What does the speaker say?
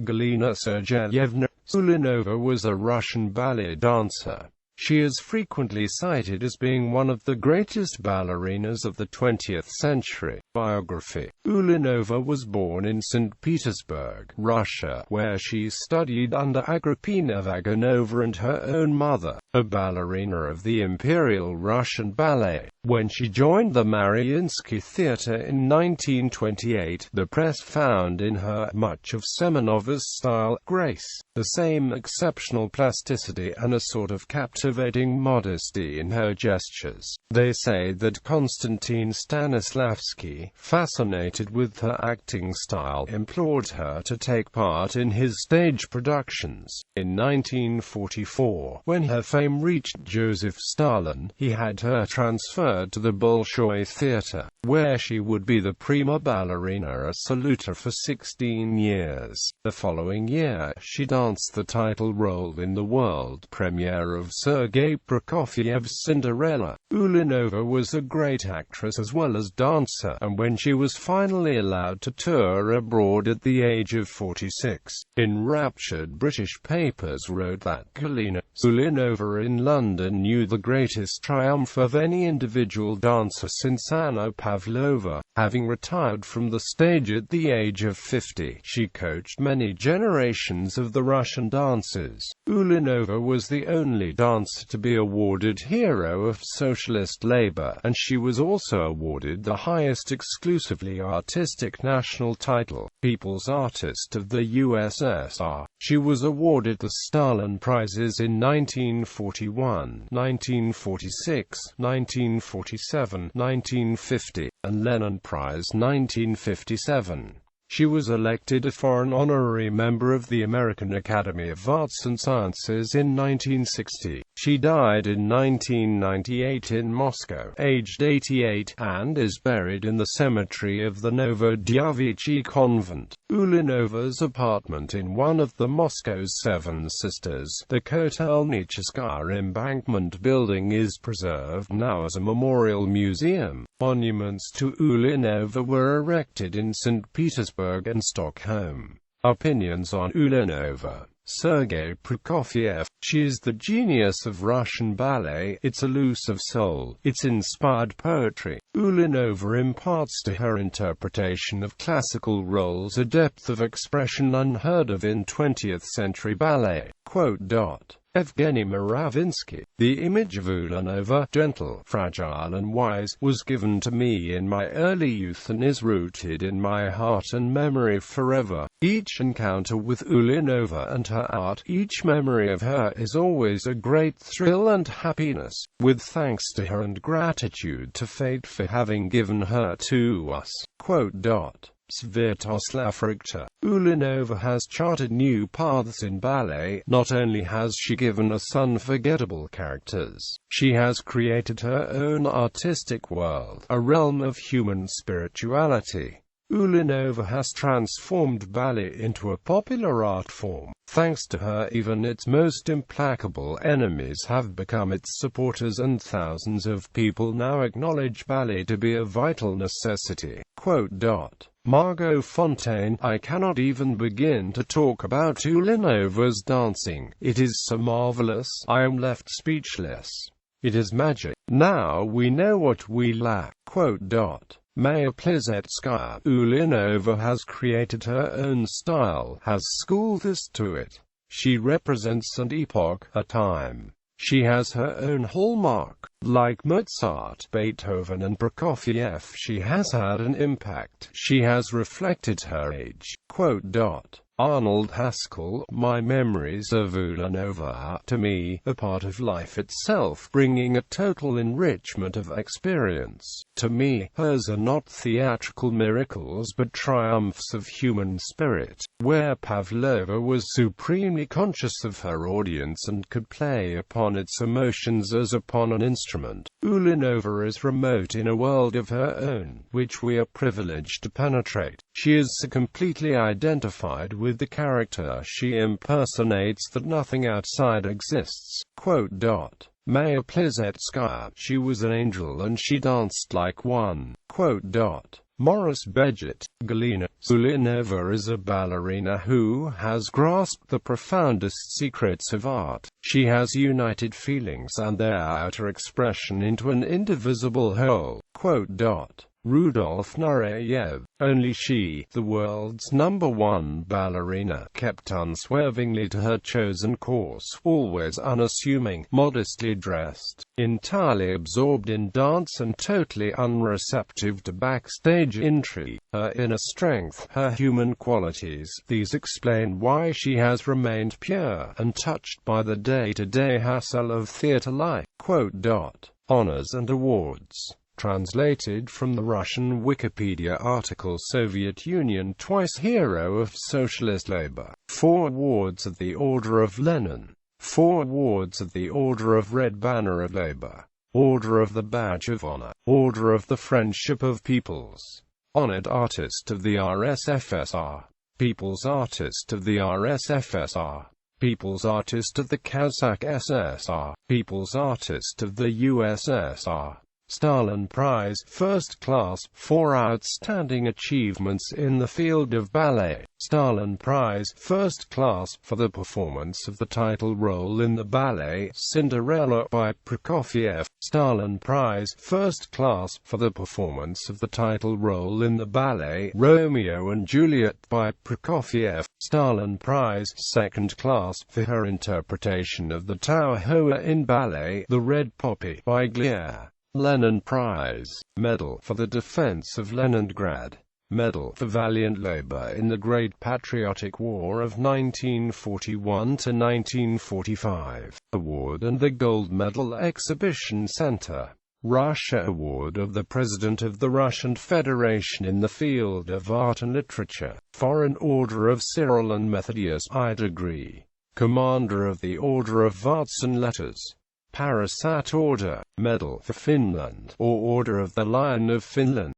Galina Sergéyevna Ulánova was a Russian ballet dancer. She is frequently cited as being one of the greatest ballerinas of the 20th century. Biography. Ulanova was born in St. Petersburg, Russia, where she studied under Agrippina Vaganova and her own mother, a ballerina of the Imperial Russian Ballet. When she joined the Mariinsky Theatre in 1928, the press found in her much of Semenova's style, grace, the same exceptional plasticity and a sort of captivating modesty in her gestures. They say that Konstantin Stanislavski, fascinated with her acting style, implored her to take part in his stage productions. In 1944, when her fame reached Joseph Stalin, he had her transferred to the Bolshoi Theatre, where she would be the prima ballerina assoluta for 16 years. The following year, she danced the title role in the world premiere of Sergei Prokofiev's Cinderella. Ulanova was a great actress as well as dancer, and when she was finally allowed to tour abroad at the age of 46, enraptured British papers wrote that Galina Ulanova in London knew the greatest triumph of any individual dancer since Anna Pavlova. Having retired from the stage at the age of 50, she coached many generations of the Russian dancers. Ulanova was the only dancer to be awarded Hero of Socialist Labor, and she was also awarded the highest exclusively artistic national title, People's Artist of the USSR. She was awarded the Stalin Prizes in 1941, 1946, 1947, 1950, and Lenin Prize 1957. She was elected a foreign honorary member of the American Academy of Arts and Sciences in 1960. She died in 1998 in Moscow, aged 88, and is buried in the cemetery of the Novodevichy convent. Ulanova's apartment in one of the Moscow's Seven Sisters, the Kotelnicheskaya Embankment building, is preserved now as a memorial museum. Monuments to Ulanova were erected in St. Petersburg and Stockholm. Opinions on Ulanova. Sergei Prokofiev. She is the genius of Russian ballet, its elusive soul, its inspired poetry. Ulanova imparts to her interpretation of classical roles a depth of expression unheard of in 20th-century ballet. Evgeny Muravinsky. The image of Ulanova, gentle, fragile and wise, was given to me in my early youth and is rooted in my heart and memory forever. Each encounter with Ulanova and her art, each memory of her is always a great thrill and happiness, with thanks to her and gratitude to fate for having given her to us. Sviatoslav Richter. Ulanova has charted new paths in ballet. Not only has she given us unforgettable characters, she has created her own artistic world, a realm of human spirituality. Ulanova has transformed ballet into a popular art form. Thanks to her, even its most implacable enemies have become its supporters, and thousands of people now acknowledge ballet to be a vital necessity. Margot Fontaine. I cannot even begin to talk about Ulanova's dancing. It is so marvelous, I am left speechless. It is magic. Now we know what we lack. Maya Plisetskaya. Ulanova has created her own style, has schooled us to it. She represents an epoch, a time. She has her own hallmark. Like Mozart, Beethoven and Prokofiev, she has had an impact. She has reflected her age. Arnold Haskell. My memories of Ulanova are, to me, a part of life itself, bringing a total enrichment of experience. To me, hers are not theatrical miracles but triumphs of human spirit. Where Pavlova was supremely conscious of her audience and could play upon its emotions as upon an instrument, Ulanova is remote in a world of her own, which we are privileged to penetrate. She is so completely identified with the character she impersonates that nothing outside exists. Maya Plisetskaya. She was an angel and she danced like one. Morris Begit. Galina Ulanova is a ballerina who has grasped the profoundest secrets of art. She has united feelings and their outer expression into an indivisible whole. Rudolf Nureyev. Only she, the world's #1 ballerina, kept unswervingly to her chosen course, always unassuming, modestly dressed, entirely absorbed in dance and totally unreceptive to backstage intrigue. Her inner strength, her human qualities, these explain why she has remained pure, untouched by the day-to-day hassle of theater life. Honors and awards. Translated from the Russian Wikipedia article. Soviet Union twice Hero of Socialist Labor. 4 awards of the Order of Lenin. 4 awards of the Order of Red Banner of Labor. Order of the Badge of Honor. Order of the Friendship of Peoples. Honored Artist of the RSFSR. People's Artist of the RSFSR. People's Artist of the Kazakh SSR. People's Artist of the USSR. Stalin Prize, First Class, for outstanding achievements in the field of ballet. Stalin Prize, First Class, for the performance of the title role in the ballet Cinderella by Prokofiev. Stalin Prize, First Class, for the performance of the title role in the ballet Romeo and Juliet by Prokofiev. Stalin Prize, Second Class, for her interpretation of the Tower Hoa in ballet The Red Poppy by Glier. Lenin Prize, Medal for the Defense of Leningrad. Medal for Valiant Labor in the Great Patriotic War of 1941 to 1945. Award and the Gold Medal Exhibition Center. Russia Award of the President of the Russian Federation in the field of art and literature. Foreign Order of Cyril and Methodius I degree. Commander of the Order of Arts and Letters. Parasat Order, Medal for Finland, or Order of the Lion of Finland.